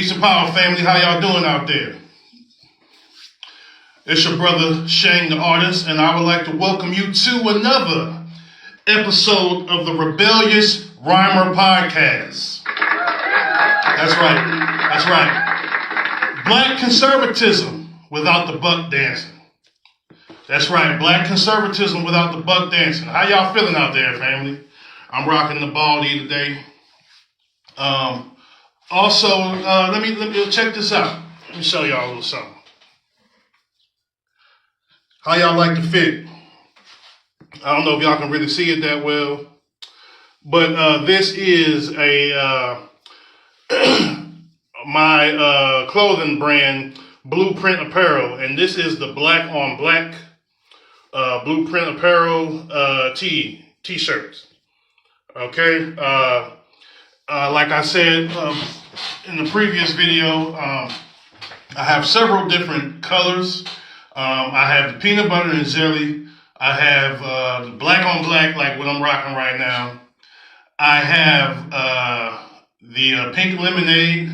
Peace and power, family. How y'all doing out there? It's your brother Shane the Artist, and I would like to welcome you to another episode of the Rebellious Rhymer Podcast. That's right. Black conservatism without the buck dancing. That's right. Black conservatism without the buck dancing. How y'all feeling out there, family? I'm rocking the baldy today. Also, let me check this out. Let me show y'all a little something. How y'all like the fit? I don't know if y'all can really see it that well, but this is a my clothing brand, Blueprint Apparel, and this is the black on black Blueprint Apparel t-shirts. Okay. Like I said in the previous video, I have several different colors. I have the peanut butter and jelly. I have the black on black, like what I'm rocking right now. I have the pink lemonade,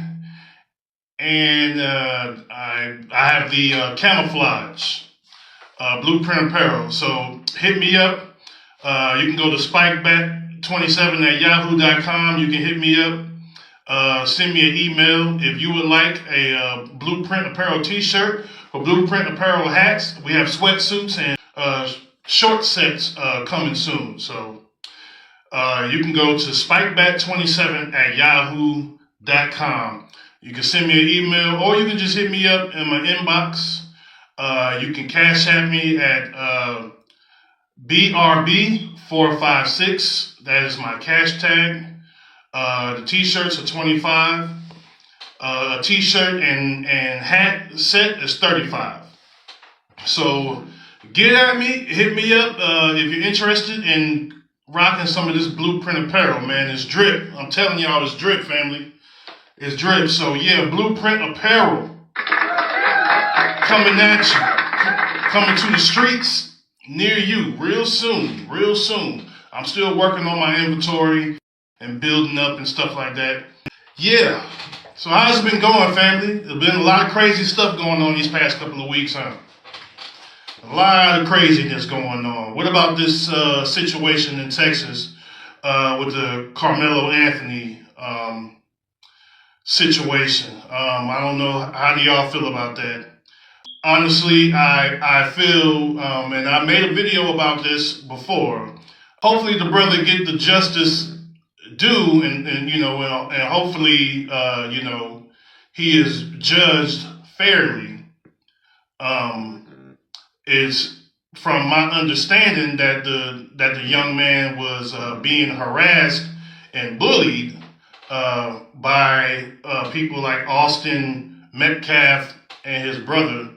and I have the camouflage Blueprint Apparel. So hit me up. You can go to spikebat27@yahoo.com. You can hit me up. Send me an email if you would like a Blueprint Apparel t-shirt or Blueprint Apparel hats. We have sweatsuits and short sets coming soon. So you can go to spikebat27@yahoo.com. You can send me an email, or you can just hit me up in my inbox. You can cash at me at BRB456. That is my cash tag. The t-shirts are $25. A t-shirt and hat set is $35. So get at me, hit me up if you're interested in rocking some of this Blueprint Apparel, man. It's drip. I'm telling y'all, it's drip, family. It's drip. So yeah, Blueprint Apparel coming at you, coming to the streets near you real soon, real soon. I'm still working on my inventory and building up and stuff like that. Yeah. So how's it been going, family? There's been a lot of crazy stuff going on these past couple of weeks, huh? A lot of craziness going on. What about this situation in Texas with the Carmelo Anthony situation? I don't know. How do y'all feel about that? Honestly, I feel, and I made a video about this before. Hopefully the brother get the justice due, and hopefully, he is judged fairly. Is from my understanding that the young man was being harassed and bullied by people like Austin Metcalf and his brother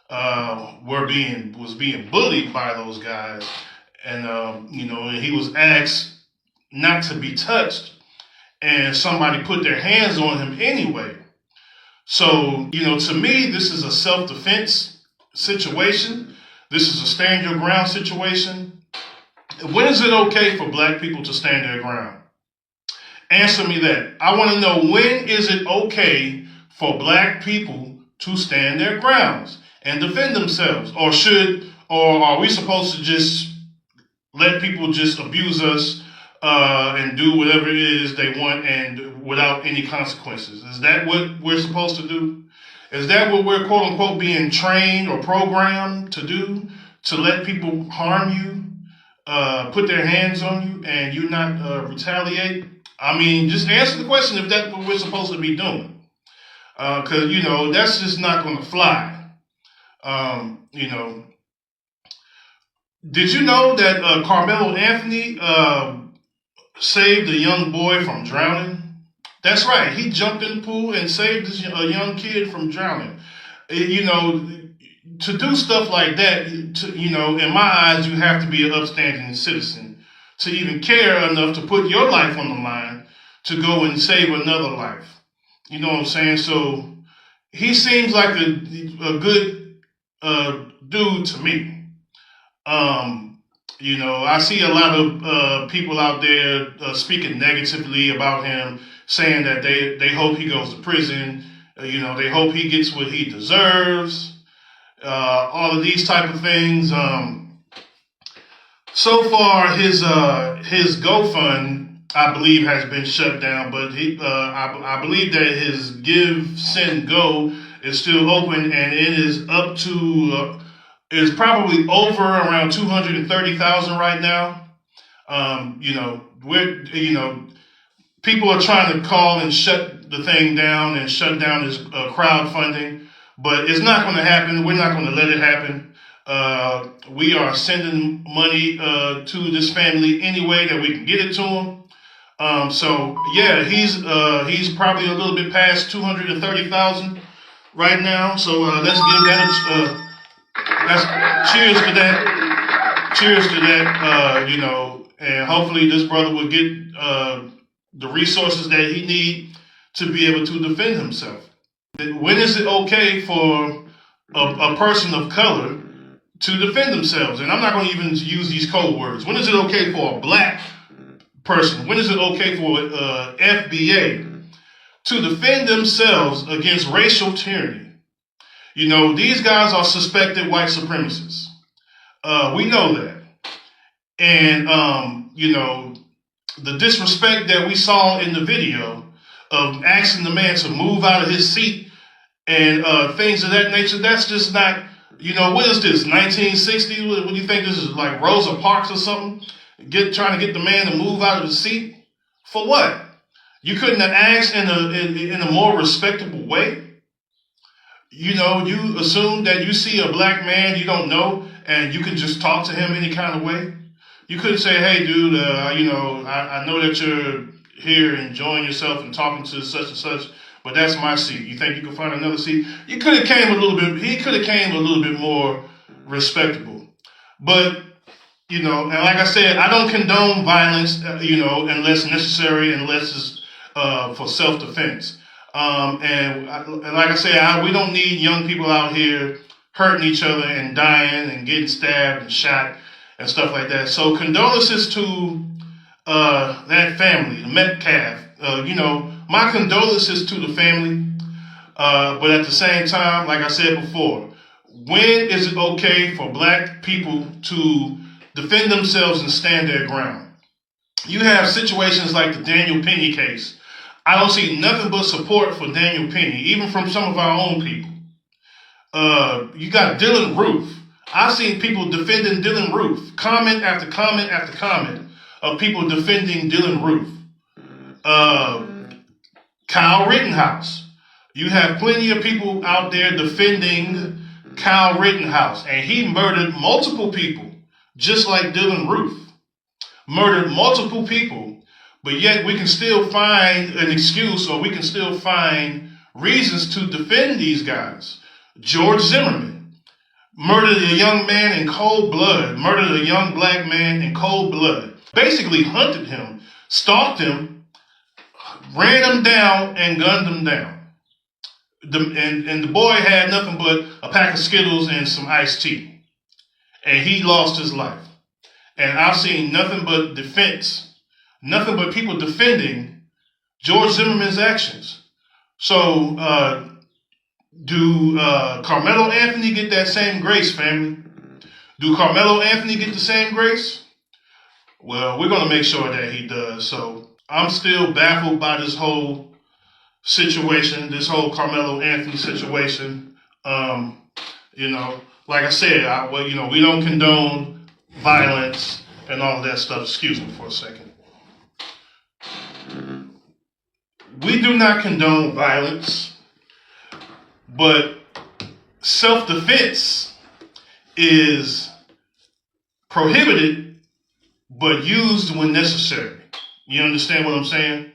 was being bullied by those guys, and he was asked not to be touched, and somebody put their hands on him anyway. So to me, this is a self-defense situation. This is a stand your ground situation. When is it okay for black people to stand their ground? Answer me that. I want to know, when is it okay for black people to stand their grounds and defend themselves? Or are we supposed to just let people just abuse us and do whatever it is they want and without any consequences? Is that what we're supposed to do? Is that what we're quote unquote being trained or programmed to do? To let people harm you, put their hands on you, and you not retaliate? I mean, just answer the question if that's what we're supposed to be doing. Because, that's just not going to fly. Did you know that Carmelo Anthony saved a young boy from drowning? That's right. He jumped in the pool and saved a young kid from drowning. To do stuff like that, in my eyes, you have to be an upstanding citizen to even care enough to put your life on the line to go and save another life. You know what I'm saying? So he seems like a good dude to me. I see a lot of people out there speaking negatively about him, saying that they hope he goes to prison, They hope he gets what he deserves. All of these type of things. So far, his GoFund, I believe, has been shut down, but I believe that his Give, Send, Go is still open, and it is up to is probably over around 230,000 right now. People are trying to call and shut the thing down and shut down his crowdfunding, but it's not going to happen. We're not going to let it happen. We are sending money to this family any way that we can get it to him. He's probably a little bit past 230,000 right now. So let's give that cheers to that. Cheers to that. And hopefully this brother will get the resources that he needs to be able to defend himself. When is it okay for a person of color to defend themselves? And I'm not going to even use these code words. When is it okay for a black person? When is it okay for FBA to defend themselves against racial tyranny? These guys are suspected white supremacists. We know that. And, the disrespect that we saw in the video of asking the man to move out of his seat and things of that nature, that's just not, what is this, 1960? What do you think this is, like Rosa Parks or something? Trying to get the man to move out of the seat? For what? You couldn't have asked in a more respectable way? You assume that you see a black man you don't know and you can just talk to him any kind of way? You couldn't say, hey, dude, I know that you're here enjoying yourself and talking to such and such, but that's my seat. You think you can find another seat? He could have came a little bit more respectable. But, and like I said, I don't condone violence, unless necessary, unless it's for self-defense. And like I said, we don't need young people out here hurting each other and dying and getting stabbed and shot and stuff like that. So condolences to that family, the Metcalf. My condolences to the family. But at the same time, like I said before, when is it okay for black people to defend themselves and stand their ground? You have situations like the Daniel Penny case. I don't see nothing but support for Daniel Penny, even from some of our own people. You got Dylan Roof. I've seen people defending Dylan Roof. Comment after comment after comment of people defending Dylan Roof. Kyle Rittenhouse. You have plenty of people out there defending Kyle Rittenhouse. And he murdered multiple people, just like Dylan Roof. Murdered multiple people, but yet we can still find an excuse, or we can still find reasons to defend these guys. George Zimmerman murdered a young man in cold blood, murdered a young black man in cold blood, basically hunted him, stalked him, ran him down, and gunned him down. And the boy had nothing but a pack of Skittles and some iced tea. And he lost his life. And I've seen nothing but defense, nothing but people defending George Zimmerman's actions. So, do Carmelo Anthony get that same grace, family? Do Carmelo Anthony get the same grace? Well, we're going to make sure that he does. So I'm still baffled by this whole situation, this whole Carmelo Anthony situation. Like I said, we don't condone violence and all of that stuff. Excuse me for a second. We do not condone violence. But self-defense is prohibited, but used when necessary. You understand what I'm saying?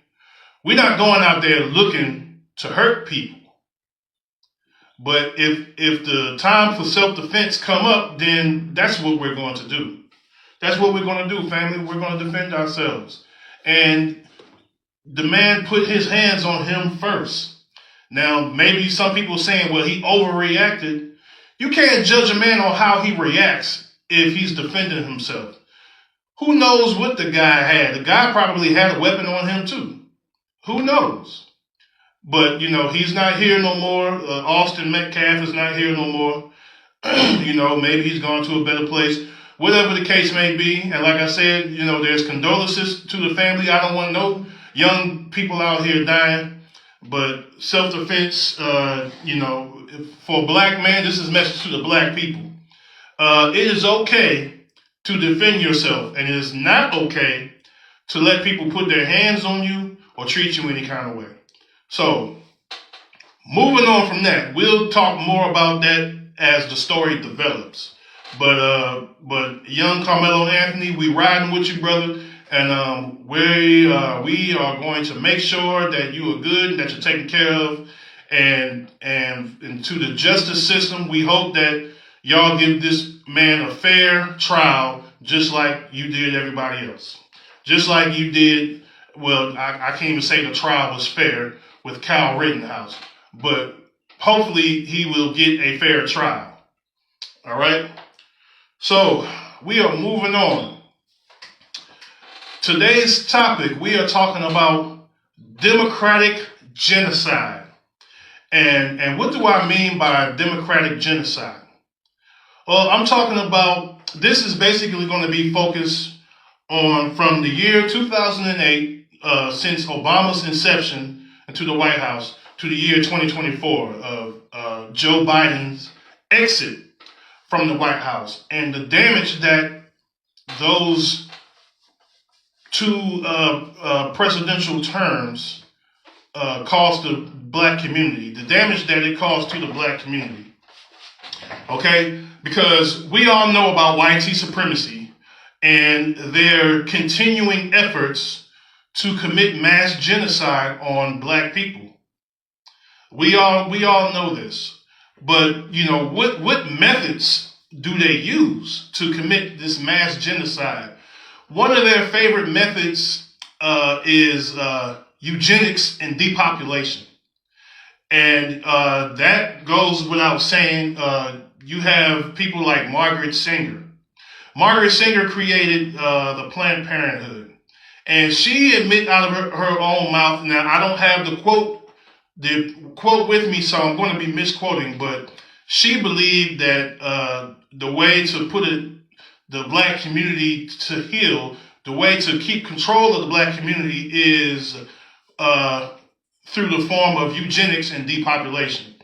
We're not going out there looking to hurt people. But if the time for self-defense come up, then that's what we're going to do. That's what we're going to do, family. We're going to defend ourselves. And the man put his hands on him first. Now, maybe some people are saying, well, he overreacted. You can't judge a man on how he reacts if he's defending himself. Who knows what the guy had? The guy probably had a weapon on him too. Who knows? But he's not here no more. Austin Metcalf is not here no more. Maybe he's gone to a better place. Whatever the case may be, and like I said, there's condolences to the family. I don't want no young people out here dying, but self-defense, for a black man, this is a message to the black people. It is okay to defend yourself, and it is not okay to let people put their hands on you or treat you any kind of way. So, moving on from that, we'll talk more about that as the story develops. But young Carmelo Anthony, we riding with you, brother, and we are going to make sure that you are good, that you're taken care of, and to the justice system, we hope that y'all give this man a fair trial, just like you did everybody else. Just like you did, well, I can't even say the trial was fair with Kyle Rittenhouse, but hopefully he will get a fair trial. All right? So, we are moving on. Today's topic, we are talking about democratic genocide. And what do I mean by democratic genocide? Well, I'm talking about, this is basically going to be focused on from the year 2008, since Obama's inception into the White House, to the year 2024 of Joe Biden's exit from the White House, and the damage that those two presidential terms caused the black community, the damage that it caused to the black community. Okay? Because we all know about white supremacy and their continuing efforts to commit mass genocide on black people. We all know this. But, what methods do they use to commit this mass genocide? One of their favorite methods is eugenics and depopulation. And that goes without saying. You have people like Margaret Sanger. Margaret Sanger created the Planned Parenthood. And she admitted out of her own mouth, now I don't have the quote with me, so I'm going to be misquoting, but she believed that the way to put the black community to heal, the way to keep control of the black community is through the form of eugenics and depopulation.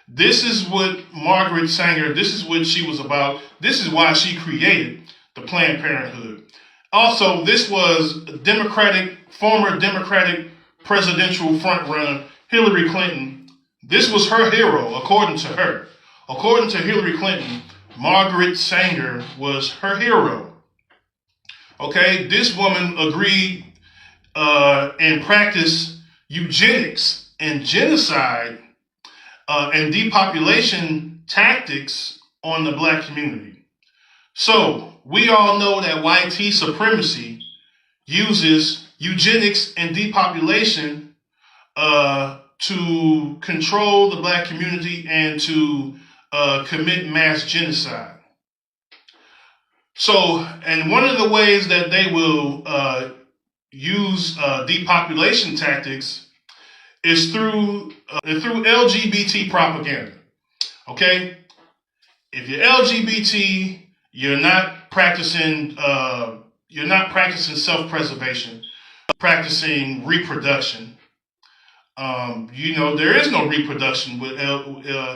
This is what Margaret Sanger, this is what she was about. This is why she created the Planned Parenthood. Also, this was former Democratic presidential frontrunner Hillary Clinton. This was her hero, according to her. According to Hillary Clinton, Margaret Sanger was her hero. Okay, this woman agreed and practiced eugenics and genocide and depopulation tactics on the black community. So, we all know that white supremacy uses eugenics and depopulation to control the black community and to commit mass genocide. So, and one of the ways that they will use depopulation tactics is through LGBT propaganda. Okay, if you're LGBT, you're not practicing self-preservation, practicing reproduction. There is no reproduction with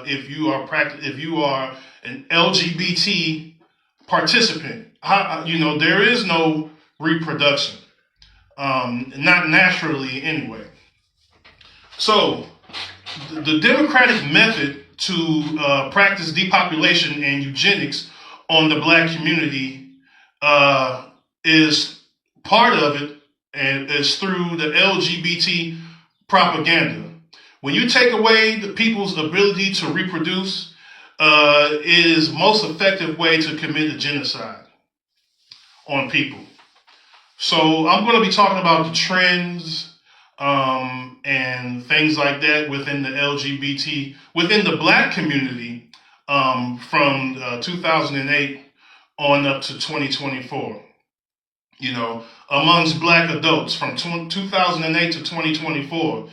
if you are an LGBT participant. There is no reproduction, not naturally anyway. So, the democratic method to practice depopulation and eugenics on the black community is part of it, and is through the LGBT propaganda. When you take away the people's ability to reproduce, it is most effective way to commit a genocide on people. So I'm going to be talking about the trends and things like that within within the black community from 2008 on up to 2024. Amongst black adults from 2008 to 2024,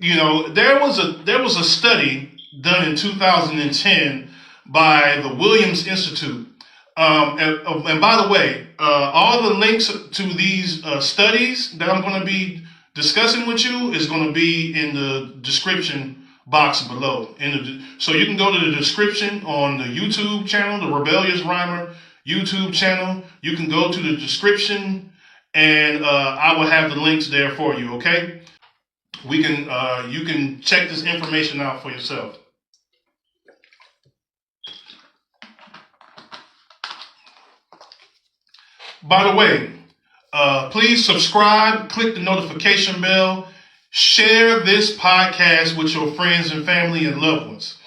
there was a study done in 2010 by the Williams Institute. And by the way, all the links to these studies that I'm going to be discussing with you is going to be in the description box below. So you can go to the description on the YouTube channel, the Rebellious Rhymer YouTube channel. You can go to the description, and I will have the links there for you. Okay, you can check this information out for yourself. By the way, please subscribe, click the notification bell, share this podcast with your friends and family and loved ones.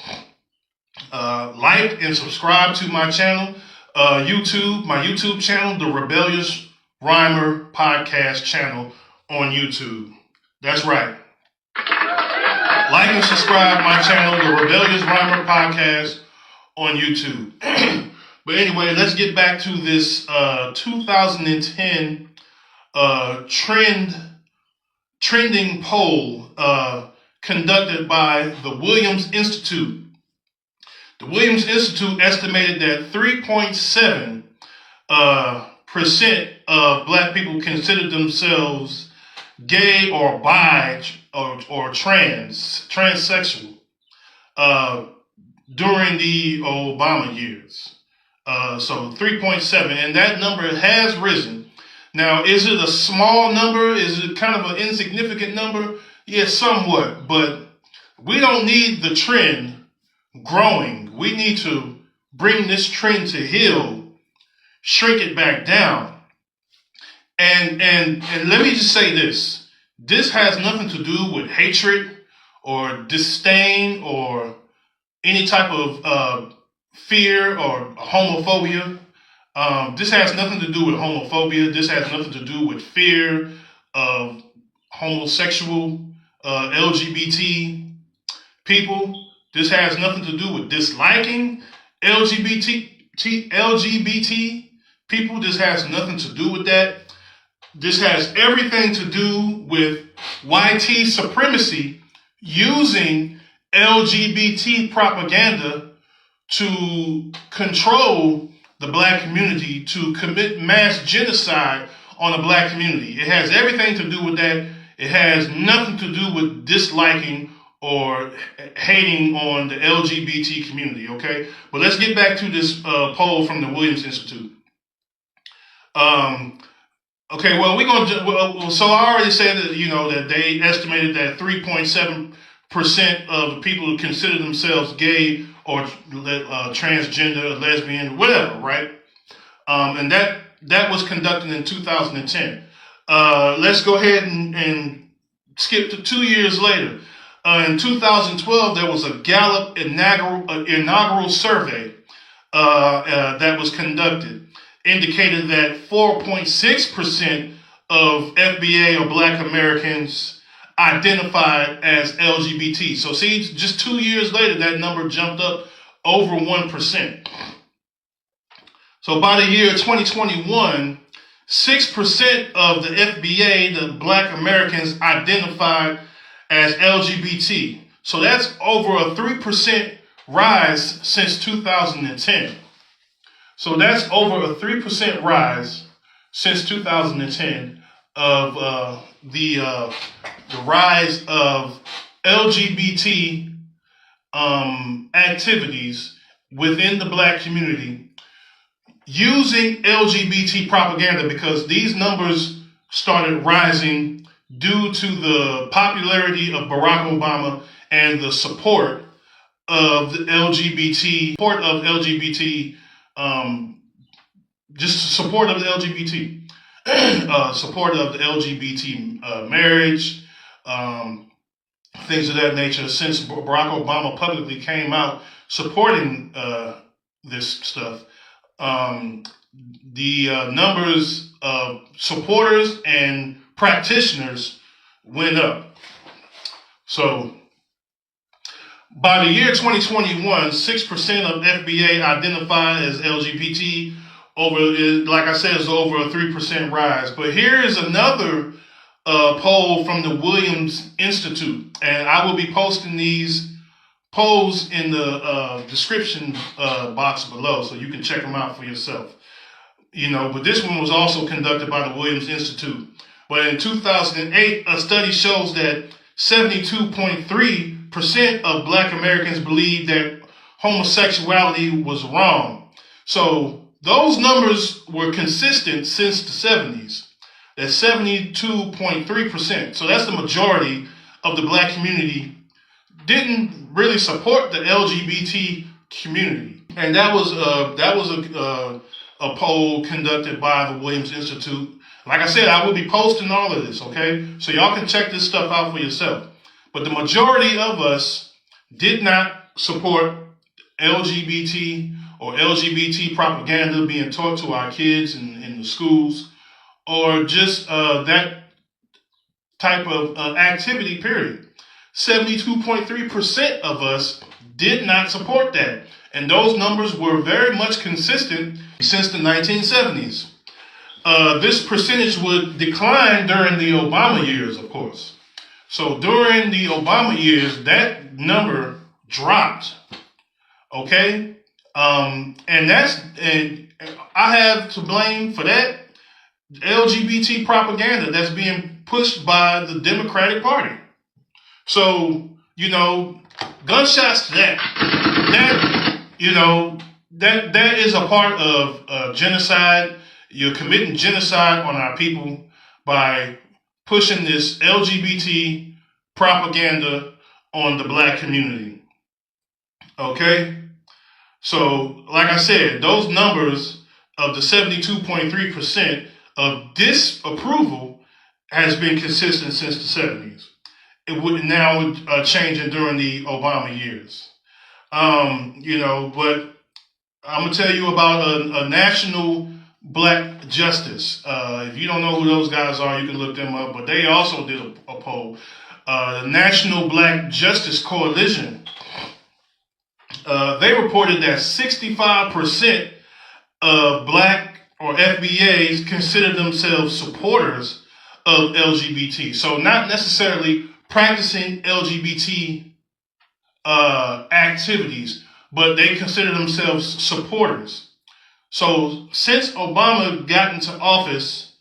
Like and subscribe to my channel, my YouTube channel, the Rebellious Rhymer Podcast channel on YouTube. That's right. Like and subscribe my channel, the Rebellious Rhymer Podcast on YouTube. But anyway, let's get back to this 2010 trending poll conducted by the Williams Institute. The Williams Institute estimated that 3.7% of black people considered themselves gay or bi or transsexual during the Obama years. So 3.7, and that number has risen. Now, is it a small number? Is it kind of an insignificant number? Yes, somewhat, but we don't need the trend growing. We need to bring this trend to heel, shrink it back down. And let me just say this. This has nothing to do with hatred or disdain or any type of fear or homophobia. This has nothing to do with homophobia. This has nothing to do with fear of homosexual, LGBT people. This has nothing to do with disliking LGBT people. This has nothing to do with that. This has everything to do with YT supremacy using LGBT propaganda to control the black community, to commit mass genocide on the black community. It has everything to do with that. It has nothing to do with disliking or hating on the LGBT community, okay? But let's get back to this poll from the Williams Institute. Okay, well, so I already said that, that they estimated that 3.7% of the people who consider themselves gay or transgender, lesbian, whatever, right? And that was conducted in 2010. Let's go ahead and skip to 2 years later. In 2012, there was a Gallup inaugural survey that was conducted, indicated that 4.6% of FBA or Black Americans identified as LGBT. So see, just 2 years later, that number jumped up over 1%. So by the year 2021, 6% of the FBA, the Black Americans, identified as LGBT. So that's over a 3% rise since 2010. So that's over a 3% rise since 2010 of the rise of LGBT activities within the black community using LGBT propaganda, because these numbers started rising due to the popularity of Barack Obama and the support of the LGBT, just support of the LGBT, support of the LGBT marriage, things of that nature. Since Barack Obama publicly came out supporting this stuff, the numbers of supporters and practitioners went up. So by the year 2021, 6% of FBA identified as LGBT. Like I said, is over a 3% rise. But here is another poll from the Williams Institute, and I will be posting these polls in the description box below, so you can check them out for yourself. But this one was also conducted by the Williams Institute. But in 2008, a study shows that 72.3% of Black Americans believe that homosexuality was wrong. So those numbers were consistent since the 70s. That's 72.3%. So that's the majority of the Black community didn't really support the LGBT community. And that was a poll conducted by the Williams Institute. Like I said, I will be posting all of this, okay? So y'all can check this stuff out for yourself. But the majority of us did not support LGBT or LGBT propaganda being taught to our kids in the schools, or just that type of activity, period. 72.3% of us did not support that. And those numbers were very much consistent since the 1970s. This percentage would decline during the Obama years, of course. So during the Obama years, that number dropped. Okay? And I have to blame for that LGBT propaganda that's being pushed by the Democratic Party. So, gunshots to that is a part of genocide. You're committing genocide on our people by pushing this LGBT propaganda on the Black community. Okay? So, like I said, those numbers of the 72.3% of disapproval has been consistent since the 70s. It would now changing during the Obama years. But I'm going to tell you about a national Black justice. If you don't know who those guys are, you can look them up. But they also did a poll. The National Black Justice Coalition. They reported that 65% of Black or FBAs consider themselves supporters of LGBT. So not necessarily practicing LGBT activities, but they consider themselves supporters. So since Obama got into office,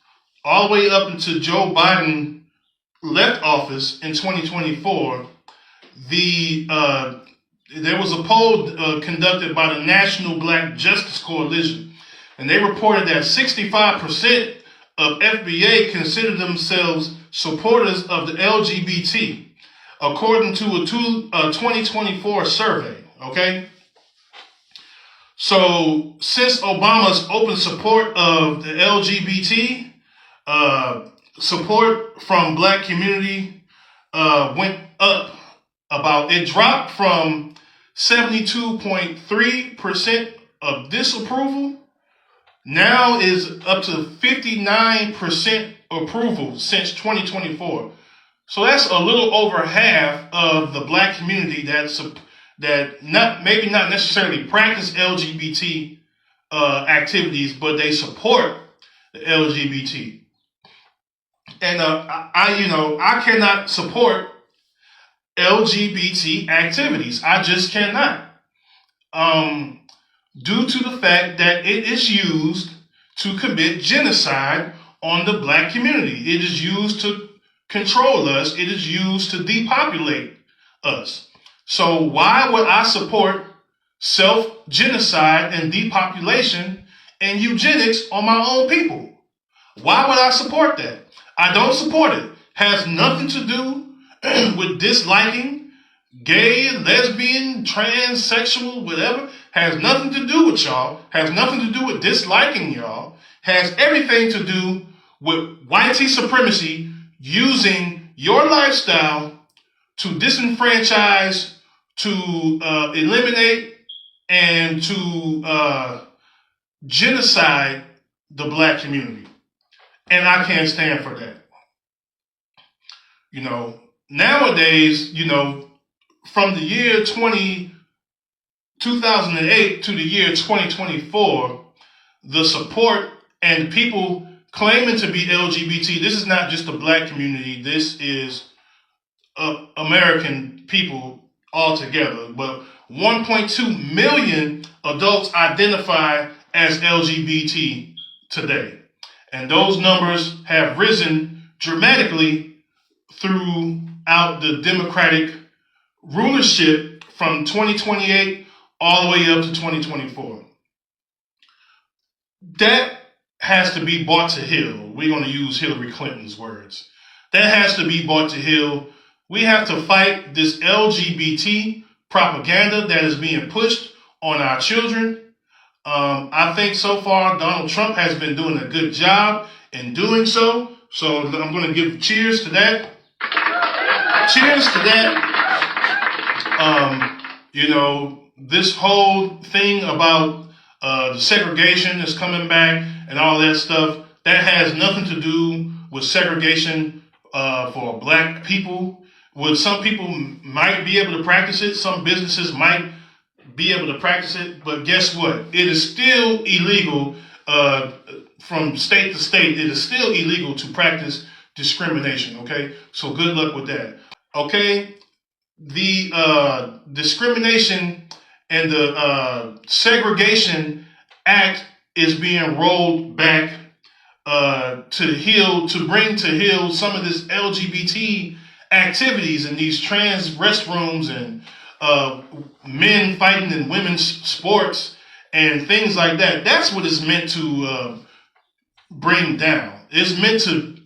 all the way up until Joe Biden left office in 2024, there was a poll conducted by the National Black Justice Coalition, and they reported that 65% of FBA consider themselves supporters of the LGBT, according to a 2024 survey, okay? So, since Obama's open support of the LGBT, support from Black community went up it dropped from 72.3% of disapproval, now is up to 59% approval since 2024. So that's a little over half of the Black community that not necessarily practice LGBT activities, but they support the LGBT. And I cannot support LGBT activities. I just cannot. Due to the fact that it is used to commit genocide on the Black community. It is used to control us. It is used to depopulate us. So why would I support self-genocide and depopulation and eugenics on my own people? Why would I support that? I don't support it. Has nothing to do with disliking gay, lesbian, transsexual, whatever. Has nothing to do with y'all. Has nothing to do with disliking y'all. Has everything to do with whitey supremacy using your lifestyle to disenfranchise, to eliminate, and to genocide the Black community. And I can't stand for that. Nowadays, from the year 2008 to the year 2024, the support and people claiming to be LGBT. This is not just the black community. This is American people altogether. But 1.2 million adults identify as LGBT today. And those numbers have risen dramatically throughout the Democratic rulership from 2028 all the way up to 2024. That has to be brought to heel. We're going to use Hillary Clinton's words. That has to be brought to heel. We have to fight this LGBT propaganda that is being pushed on our children. I think so far Donald Trump has been doing a good job in doing so. So I'm going to give cheers to that. Cheers to that. This whole thing about the segregation is coming back and all that stuff, that has nothing to do with segregation for black people. Well, some people might be able to practice it. Some businesses might be able to practice it. But guess what? It is still illegal from state to state. It is still illegal to practice discrimination, okay? So good luck with that, okay? The Discrimination and the Segregation Act is being rolled back to bring to heel some of this LGBT activities in these trans restrooms and men fighting in women's sports and things like that. That's what it's meant to bring down. It's meant to,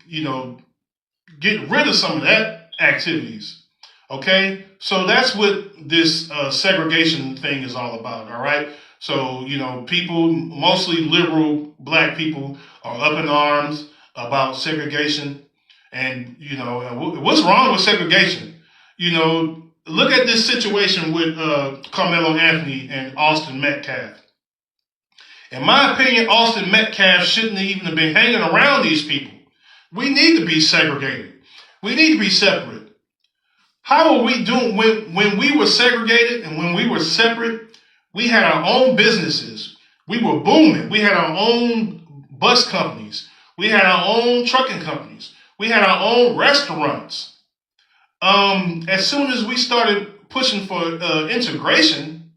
get rid of some of that activities. Okay? So that's what this segregation thing is all about, all right? So, people, mostly liberal black people, are up in arms about segregation. And, what's wrong with segregation? Look at this situation with Carmelo Anthony and Austin Metcalf. In my opinion, Austin Metcalf shouldn't even have been hanging around these people. We need to be segregated. We need to be separate. How are we doing when we were segregated and when we were separate? We had our own businesses. We were booming. We had our own bus companies. We had our own trucking companies. We had our own restaurants. As soon as we started pushing for integration,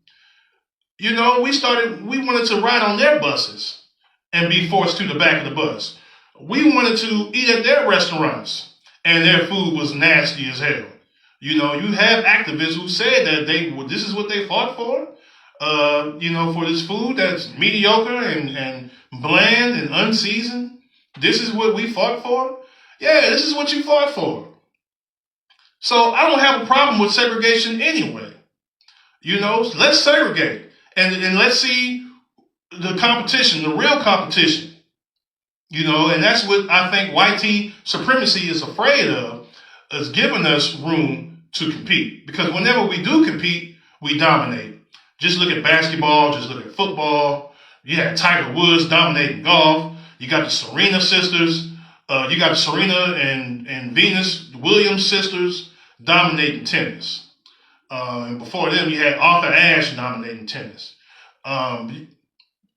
we wanted to ride on their buses and be forced to the back of the bus. We wanted to eat at their restaurants and their food was nasty as hell. You have activists who said that this is what they fought for, for this food that's mediocre and bland and unseasoned. This is what we fought for? Yeah, this is what you fought for. So I don't have a problem with segregation anyway. Let's segregate and let's see the competition, the real competition. And that's what I think white supremacy is afraid of, is giving us room to compete. Because whenever we do compete, we dominate. Just look at basketball, just look at football. You had Tiger Woods dominating golf. You got the Serena sisters. You got Serena and Venus Williams sisters dominating tennis. And before them, you had Arthur Ashe dominating tennis.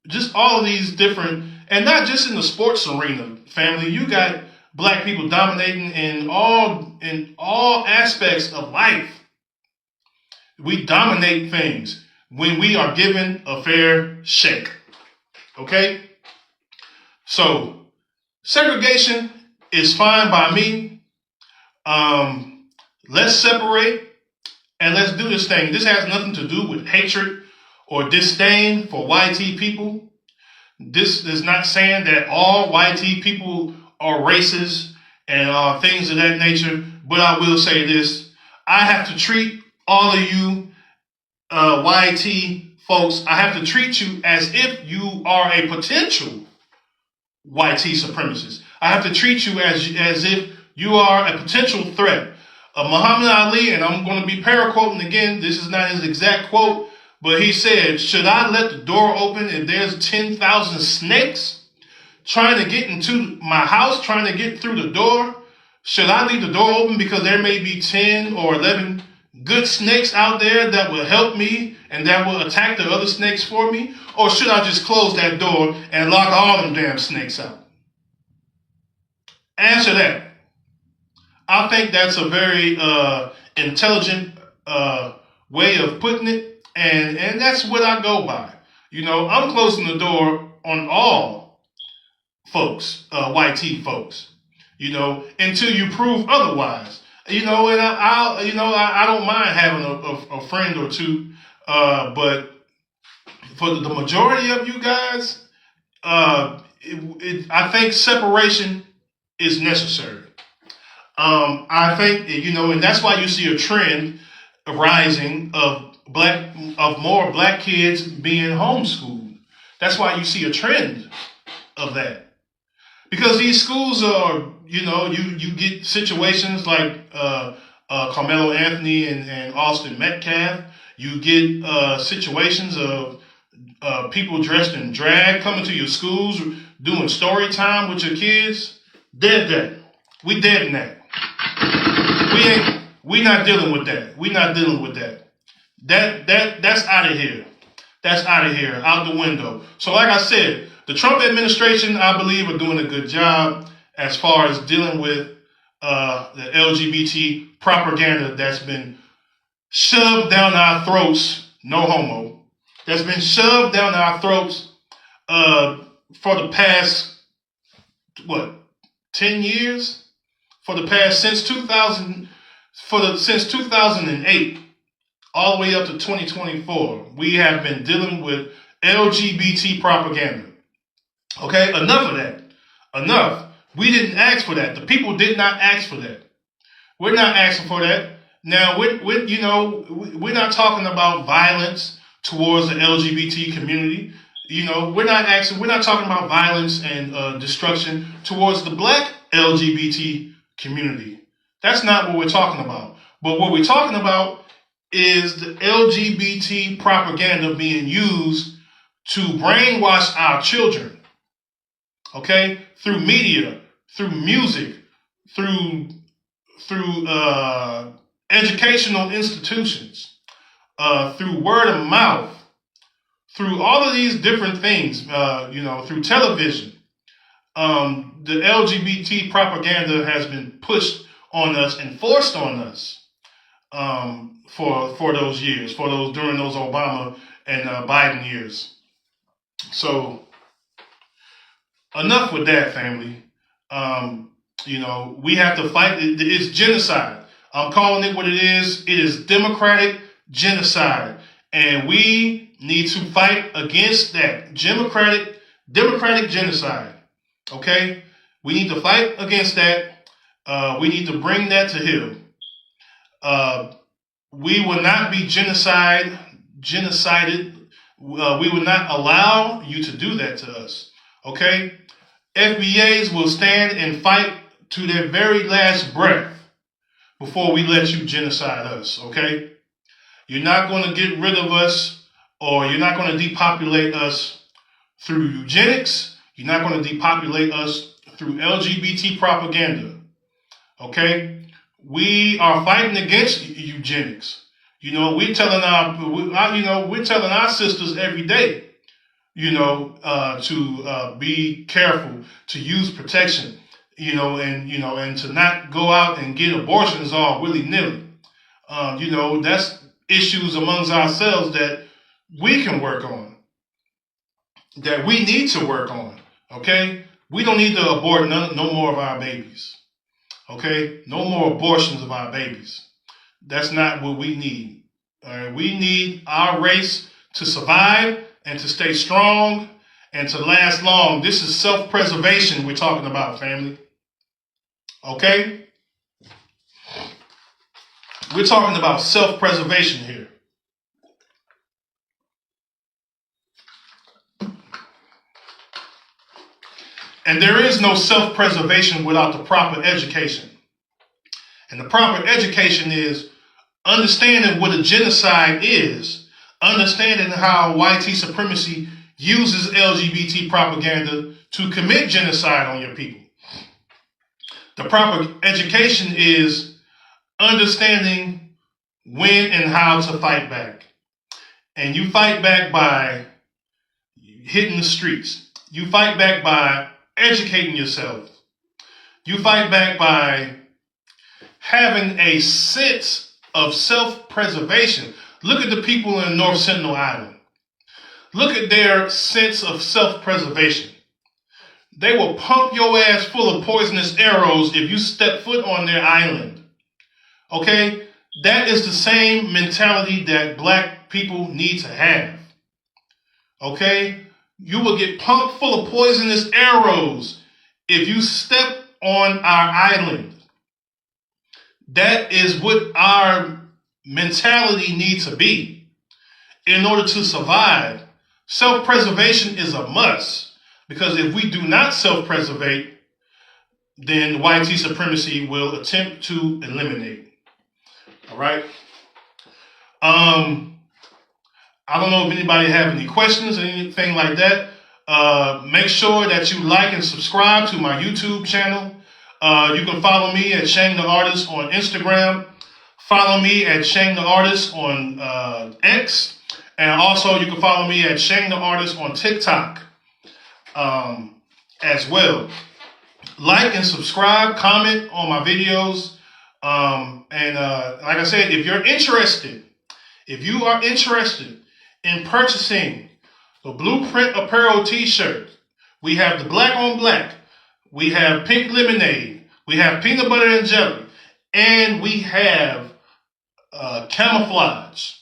Just all of these different, and not just in the sports arena, family. You got black people dominating in all aspects of life. We dominate things when we are given a fair shake. Okay? So, segregation is fine by me. Let's separate and let's do this thing. This has nothing to do with hatred or disdain for YT people. This is not saying that all YT people are racist and things of that nature. But I will say this. I have to treat all of you YT folks, I have to treat you as if you are a potential YT supremacist. I have to treat you as if you are a potential threat. Muhammad Ali, and I'm going to be paraquoting again, this is not his exact quote, but he said, should I let the door open if there's 10,000 snakes trying to get into my house, trying to get through the door? Should I leave the door open because there may be 10 or 11 good snakes out there that will help me and that will attack the other snakes for me? Or should I just close that door and lock all them damn snakes out? Answer that. I think that's a very intelligent way of putting it, and that's what I go by. I'm closing the door on all folks, YT folks. Until you prove otherwise. And I don't mind having a friend or two, but for the majority of you guys, I think separation is necessary. I think and that's why you see a trend rising of more black kids being homeschooled. That's why you see a trend of that. Because these schools are, you get situations like Carmelo Anthony and Austin Metcalf. You get situations of people dressed in drag coming to your schools, doing story time with your kids. Dead that. We dead in that. We not dealing with that. We not dealing with that. That's out of here. That's out of here, out the window. So like I said, the Trump administration, I believe, are doing a good job as far as dealing with the LGBT propaganda that's been shoved down our throats, no homo, that's been shoved down our throats for the past, 10 years? Since 2008, all the way up to 2024, we have been dealing with LGBT propaganda. Okay, enough of that. Enough. We didn't ask for that. The people did not ask for that. We're not asking for that. Now, we're not talking about violence towards the LGBT community. We're not talking about violence and destruction towards the black LGBT community. That's not what we're talking about. But what we're talking about is the LGBT propaganda being used to brainwash our children. Okay? Through media, through music, through educational institutions, through word of mouth, through all of these different things, through television. The LGBT propaganda has been pushed on us and forced on us for those years, during those Obama and Biden years. So enough with that, family. We have to fight. It's genocide. I'm calling it what it is. It is democratic genocide, and we need to fight against that democratic genocide. Okay, we need to fight against that. We need to bring that to heel. We will not be genocided. We will not allow you to do that to us. Okay, FBAs will stand and fight to their very last breath before we let you genocide us. Okay, you're not going to get rid of us, or you're not going to depopulate us through eugenics. You're not going to depopulate us through LGBT propaganda. Okay? We are fighting against eugenics. We're telling our sisters every day, to be careful, to use protection, and to not go out and get abortions all willy-nilly. That's issues amongst ourselves that we can work on, that we need to work on. Okay? We don't need to abort no more of our babies. Okay? No more abortions of our babies. That's not what we need. All right? We need our race to survive and to stay strong and to last long. This is self-preservation we're talking about, family. Okay? We're talking about self-preservation here. And there is no self-preservation without the proper education. And the proper education is understanding what a genocide is, understanding how white supremacy uses LGBT propaganda to commit genocide on your people. The proper education is understanding when and how to fight back. And you fight back by hitting the streets. You fight back by educating yourself. You fight back by having a sense of self-preservation. Look at the people in North Sentinel Island. Look at their sense of self-preservation. They will pump your ass full of poisonous arrows if you step foot on their island. Okay? That is the same mentality that black people need to have. Okay? You will get pumped full of poisonous arrows if you step on our island. That is what our mentality needs to be in order to survive. Self-preservation is a must. Because if we do not self-preservate, then white supremacy will attempt to eliminate. All right. I don't know if anybody have any questions or anything like that. Make sure that you like and subscribe to my YouTube channel. You can follow me at Shang the Artist on Instagram. Follow me at Shang the Artist on X. And also you can follow me at Shang the Artist on TikTok. As well. Like and subscribe, comment on my videos. Like I said, if you are interested in purchasing the Blueprint Apparel t-shirt, we have the black on black, we have pink lemonade, we have peanut butter and jelly, and we have camouflage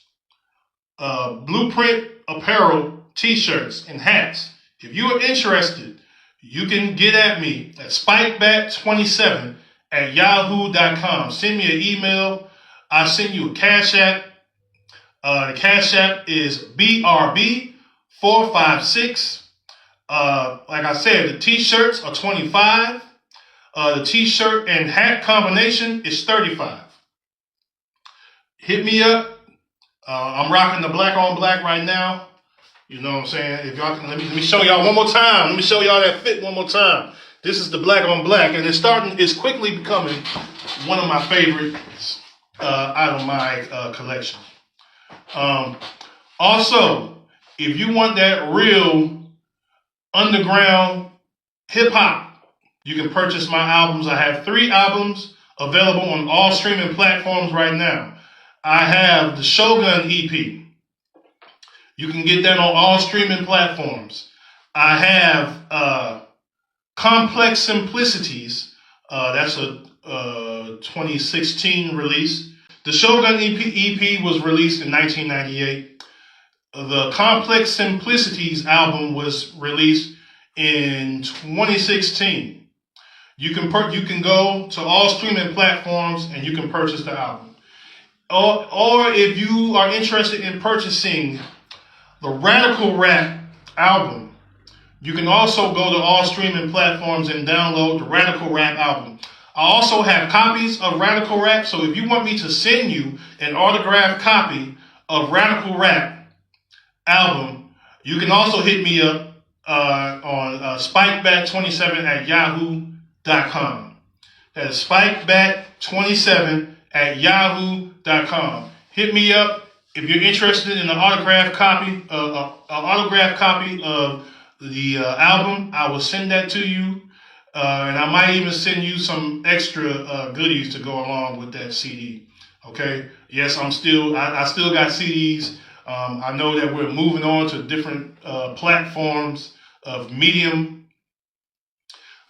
Blueprint Apparel t-shirts and hats. If you are interested, you can get at me at spikebat27@yahoo.com. Send me an email. I'll send you a Cash App. The Cash App is BRB456. Like I said, the t-shirts are $25. The t-shirt and hat combination is $35. Hit me up. I'm rocking the black on black right now. You know what I'm saying? If y'all can, let me show y'all one more time. Let me show y'all that fit one more time. This is the black on black, and it's quickly becoming one of my favorites out of my collection. Also, if you want that real underground hip hop, you can purchase my albums. I have 3 albums available on all streaming platforms right now. I have the Shogun EP. You can get that on all streaming platforms. I have Complex Simplicities. That's a 2016 release. The Shogun EP was released in 1998. The Complex Simplicities album was released in 2016. You can go to all streaming platforms and you can purchase the album. Or if you are interested in purchasing the Radical Rap album, you can also go to all streaming platforms and download the Radical Rap album. I also have copies of Radical Rap, so if you want me to send you an autographed copy of Radical Rap album, you can also hit me up on spikebat27@yahoo.com. That is spikebat27@yahoo.com. Hit me up. If you're interested in an autographed copy of the album, I will send that to you, and I might even send you some extra goodies to go along with that CD. Okay? Yes, I still got CDs. I know that we're moving on to different platforms of medium,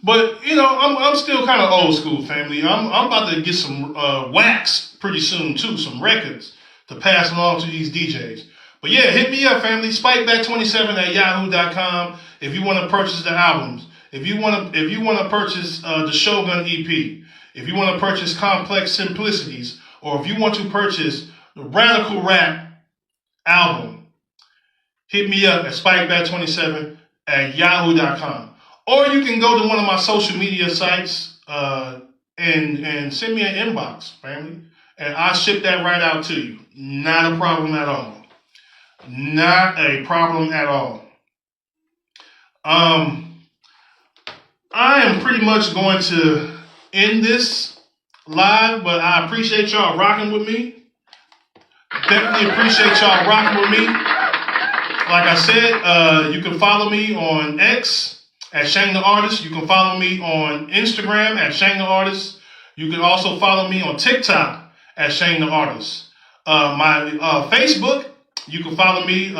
but you know, I'm still kind of old school, family. I'm about to get some wax pretty soon too, some records to pass along to these DJs. But yeah, hit me up, family. Spikeback27@yahoo.com if you want to purchase the albums. If you want to purchase the Shogun EP, if you want to purchase Complex Simplicities, or if you want to purchase the Radical Rap album, hit me up at spikeback27@yahoo.com. Or you can go to one of my social media sites and send me an inbox, family, and I'll ship that right out to you. Not a problem at all. Not a problem at all. I am pretty much going to end this live, but I appreciate y'all rocking with me. Definitely appreciate y'all rocking with me. Like I said, you can follow me on X. at Shane the Artist. You can follow me on Instagram at Shane the Artist. You can also follow me on TikTok at Shane the Artist. My Facebook, you can follow me,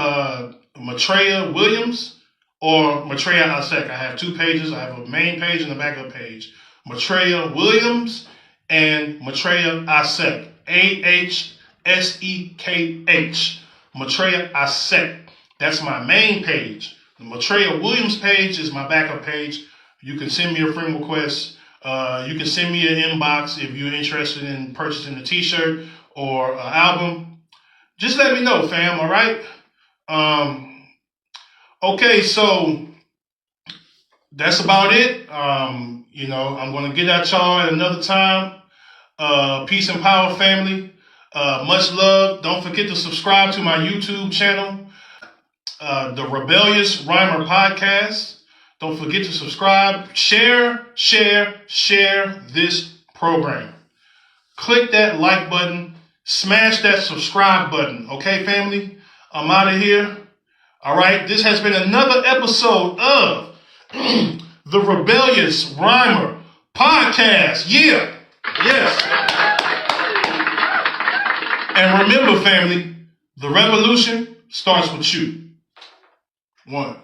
Matrea Williams or Matrea Asek. I have two pages. I have a main page and a backup page. Matrea Williams and Matrea Asek. AHSEKH. Matrea Asek. That's my main page. The Matrea Williams page is my backup page. You can send me a friend request. You can send me an inbox if you're interested in purchasing a t-shirt or an album. Just let me know, fam, all right? Okay, so that's about it. I'm going to get at y'all at another time. Peace and power, family. Much love. Don't forget to subscribe to my YouTube channel, the Rebellious Rhymer Podcast. Don't forget to subscribe. Share this program. Click that like button. Smash that subscribe button. Okay, family? I'm out of here. All right? This has been another episode of the Rebellious Rhymer Podcast. Yeah. Yes. And remember, family, the revolution starts with you. One.